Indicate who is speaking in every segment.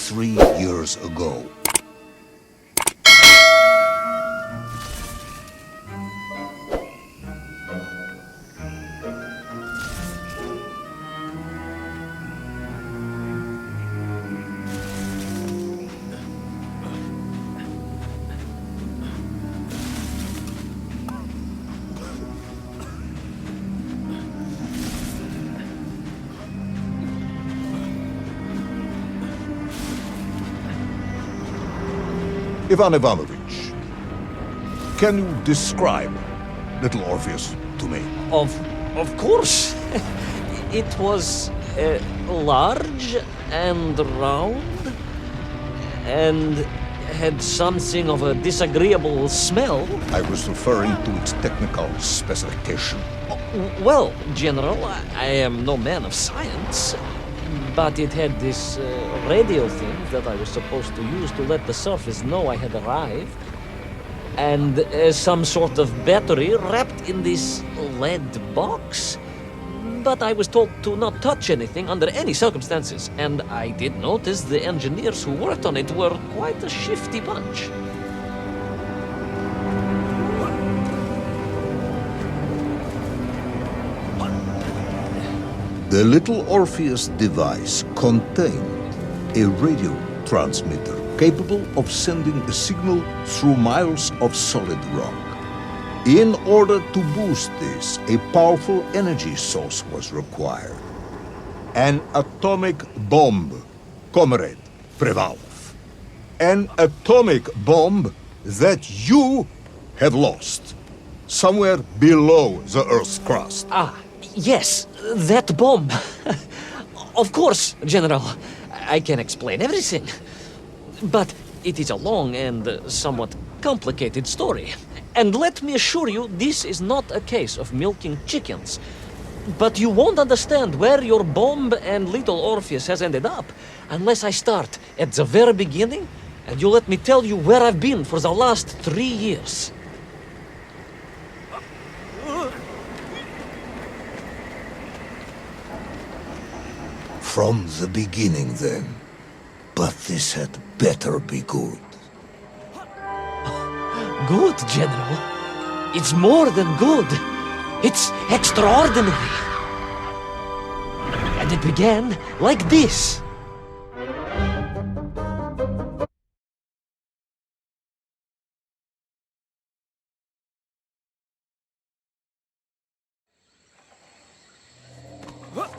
Speaker 1: 3 years ago. Ivan Ivanovich, can you describe little Orpheus to me?
Speaker 2: Of course. It was large and round and had something of a disagreeable smell.
Speaker 1: I was referring to its technical specification.
Speaker 2: Well, General, I am no man of science, but it had this radio thing that I was supposed to use to let the surface know I had arrived, and some sort of battery wrapped in this lead box. But I was told to not touch anything under any circumstances, and I did notice the engineers who worked on it were quite a shifty bunch.
Speaker 1: The little Orpheus device contained a radio transmitter capable of sending a signal through miles of solid rock. In order to boost this, a powerful energy source was required. An atomic bomb, Comrade Prevalov. An atomic bomb that you have lost somewhere below the Earth's crust.
Speaker 2: Ah, yes, that bomb. Of course, General. I can explain everything. But it is a long and somewhat complicated story. And let me assure you, this is not a case of milking chickens. But you won't understand where your bomb and little Orpheus has ended up unless I start at the very beginning and you let me tell you where I've been for the last 3 years.
Speaker 1: From the beginning, then. But this had better be good.
Speaker 2: Good, General. It's more than good. It's extraordinary. And it began like this.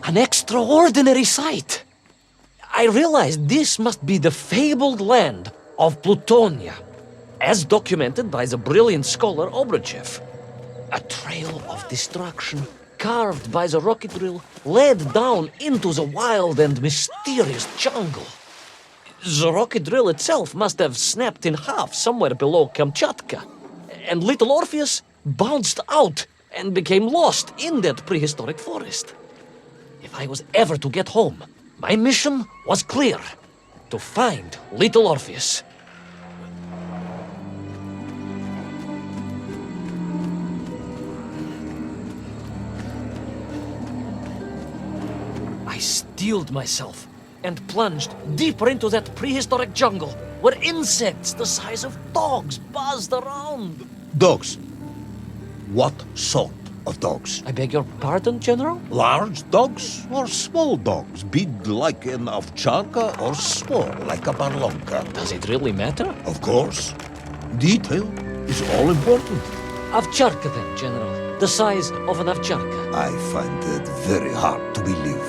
Speaker 2: An extraordinary sight. I realized this must be the fabled land of Plutonia, as documented by the brilliant scholar Obruchev. A trail of destruction carved by the rocket drill led down into the wild and mysterious jungle. The rocket drill itself must have snapped in half somewhere below Kamchatka, and little Orpheus bounced out and became lost in that prehistoric forest. If I was ever to get home, my mission was clear: to find little Orpheus. I steeled myself and plunged deeper into that prehistoric jungle where insects the size of dogs buzzed around.
Speaker 1: Dogs? What sort of dogs?
Speaker 2: I beg your pardon, General?
Speaker 1: Large dogs or small dogs? Big like an ovcharka or small like a barlonka?
Speaker 2: Does it really matter?
Speaker 1: Of course. Detail is all important.
Speaker 2: Ovcharka then, General. The size of an ovcharka.
Speaker 1: I find that very hard to believe.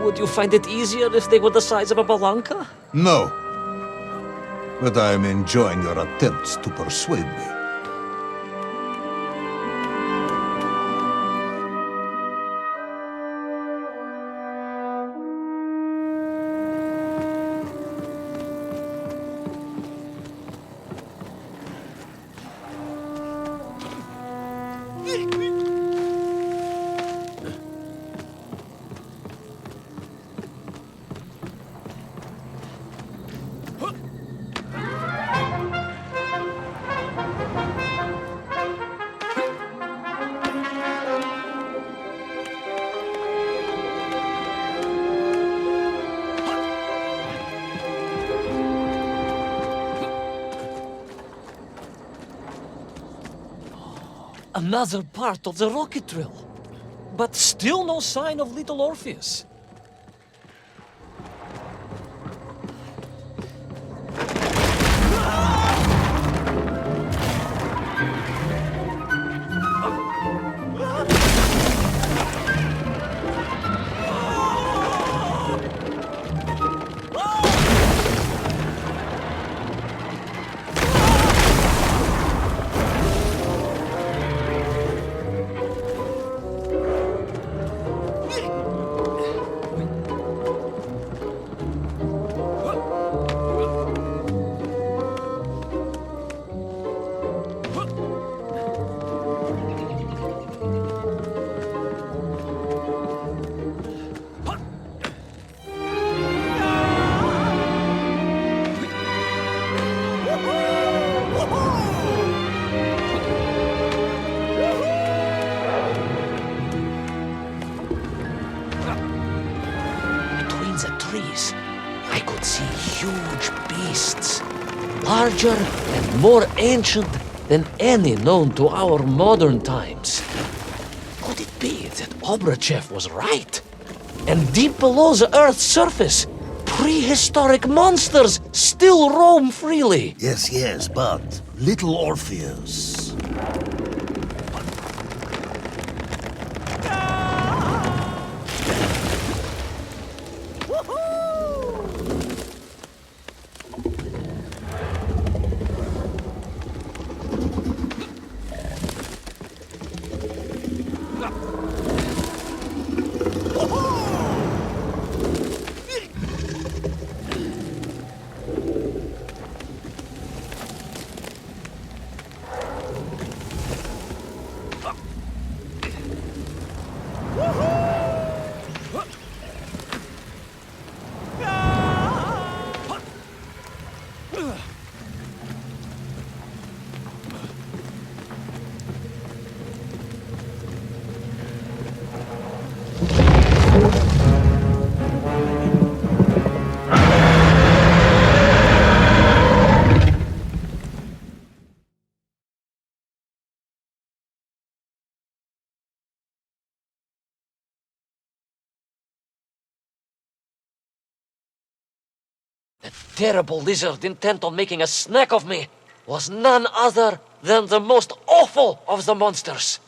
Speaker 2: Would you find it easier if they were the size of a balanka?
Speaker 1: No. But I am enjoying your attempts to persuade me.
Speaker 2: Another part of the rocket drill. But still no sign of little Orpheus. I could see huge beasts, larger and more ancient than any known to our modern times. Could it be that Obrochev was right? And deep below the Earth's surface, prehistoric monsters still roam freely?
Speaker 3: Yes, but little Orpheus.
Speaker 2: The terrible lizard intent on making a snack of me was none other than the most awful of the monsters,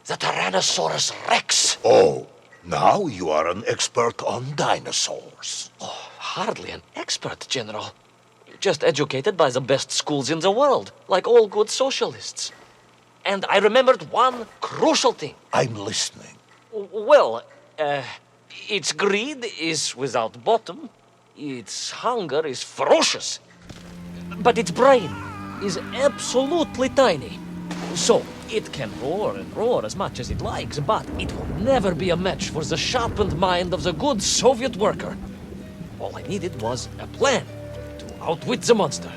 Speaker 2: the Tyrannosaurus Rex.
Speaker 1: Oh, now you are an expert on dinosaurs.
Speaker 2: Oh, hardly an expert, General. Just educated by the best schools in the world, like all good socialists. And I remembered one crucial thing.
Speaker 1: I'm listening.
Speaker 2: Well, its greed is without bottom. Its hunger is ferocious. But its brain is absolutely tiny. So, it can roar and roar as much as it likes, but it will never be a match for the sharpened mind of the good Soviet worker. All I needed was a plan to outwit the monster.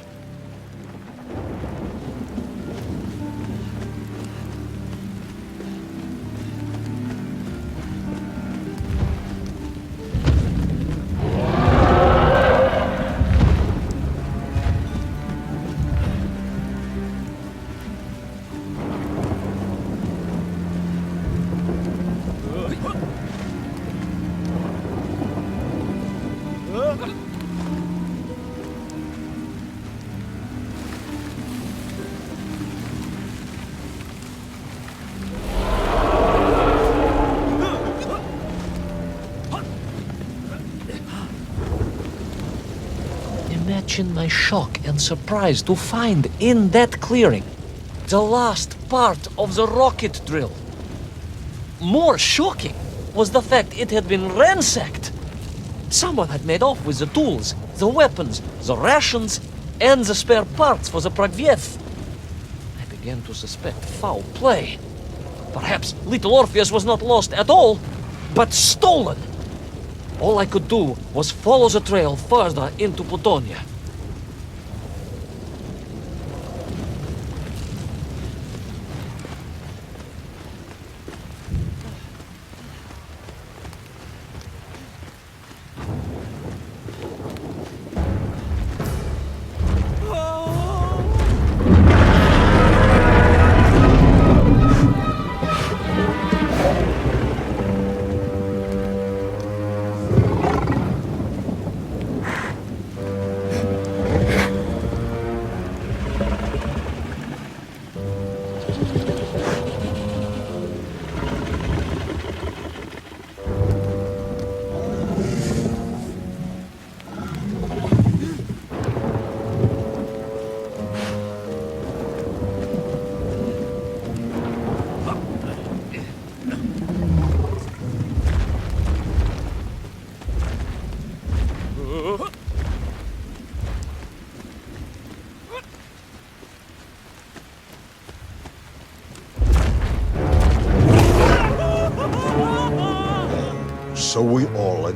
Speaker 2: Imagine my shock and surprise to find in that clearing the last part of the rocket drill. More shocking was the fact it had been ransacked. Someone had made off with the tools, the weapons, the rations, and the spare parts for the Pragviev. I began to suspect foul play. Perhaps little Orpheus was not lost at all, but stolen. All I could do was follow the trail further into Plutonia.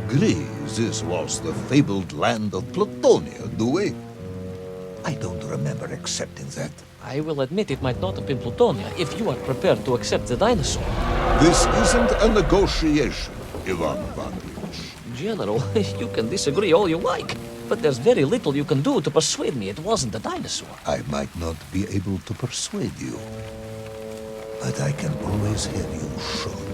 Speaker 1: agree this was the fabled land of Plutonia, do we? I don't remember accepting that.
Speaker 2: I will admit it might not have been Plutonia if you are prepared to accept the dinosaur.
Speaker 1: This isn't a negotiation, Ivan Ivanovich.
Speaker 2: General, you can disagree all you like, but there's very little you can do to persuade me it wasn't a dinosaur.
Speaker 1: I might not be able to persuade you, but I can always have you shown.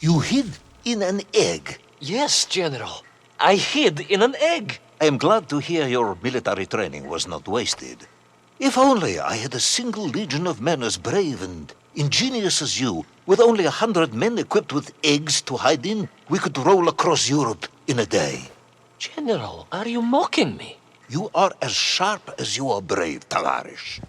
Speaker 3: You hid in an egg.
Speaker 2: Yes, General. I hid in an egg.
Speaker 3: I am glad to hear your military training was not wasted. If only I had a single legion of men as brave and ingenious as you, with only 100 men equipped with eggs to hide in, we could roll across Europe in a day.
Speaker 2: General, are you mocking me?
Speaker 3: You are as sharp as you are brave, Tavarish.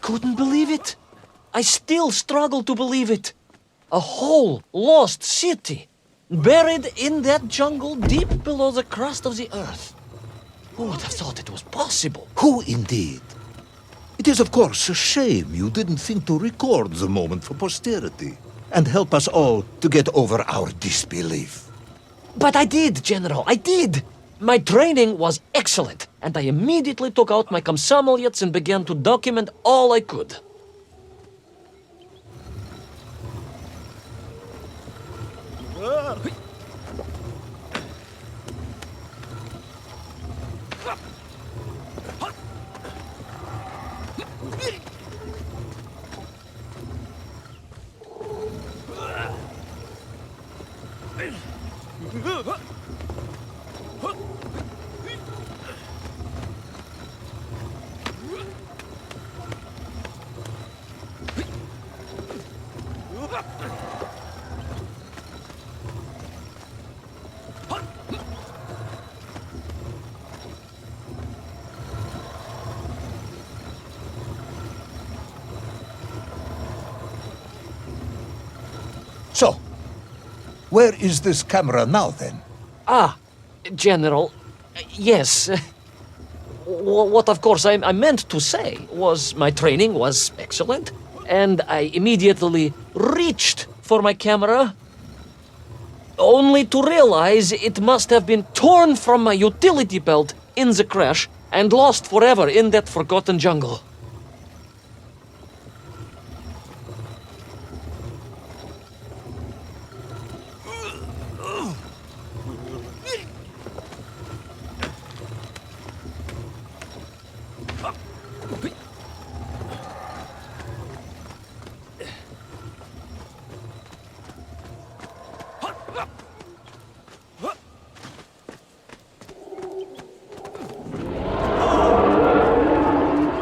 Speaker 2: Couldn't believe it. I still struggle to believe it. A whole lost city, buried in that jungle deep below the crust of the earth. Who would have thought it was possible?
Speaker 1: Who indeed? It is, of course, a shame you didn't think to record the moment for posterity and help us all to get over our disbelief.
Speaker 2: But I did, General, I did. My training was excellent, and I immediately took out my komsomolets and began to document all I could.
Speaker 1: So, where is this camera now, then?
Speaker 2: General, yes. What, of course, I meant to say was my training was excellent, and I immediately reached for my camera, only to realize it must have been torn from my utility belt in the crash and lost forever in that forgotten jungle.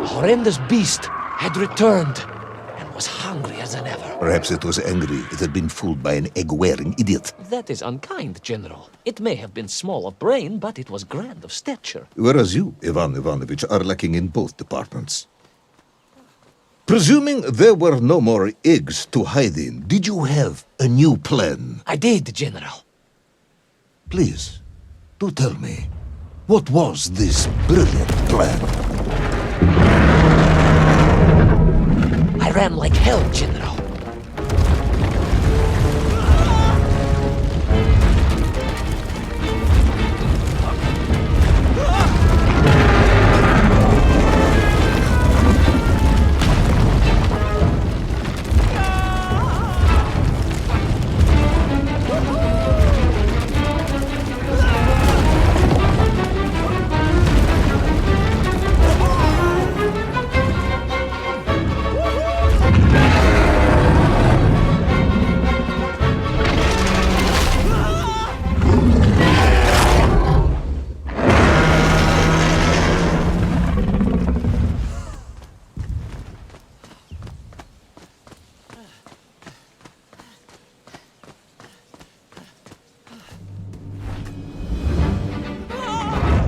Speaker 2: Horrendous beast had returned and was hungrier than ever.
Speaker 1: Perhaps it was angry it had been fooled by an egg-wearing idiot.
Speaker 2: That is unkind, General. It may have been small of brain, but it was grand of stature.
Speaker 1: Whereas you, Ivan Ivanovich, are lacking in both departments. Presuming there were no more eggs to hide in, did you have a new plan?
Speaker 2: I did, General.
Speaker 1: Please, do tell me, what was this brilliant plan?
Speaker 2: I ran like hell, General.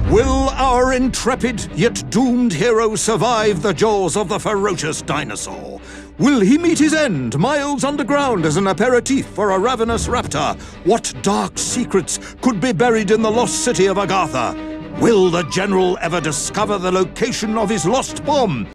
Speaker 1: Will our intrepid yet doomed hero survive the jaws of the ferocious dinosaur? Will he meet his end miles underground as an aperitif for a ravenous raptor? What dark secrets could be buried in the lost city of Agatha? Will the general ever discover the location of his lost bomb?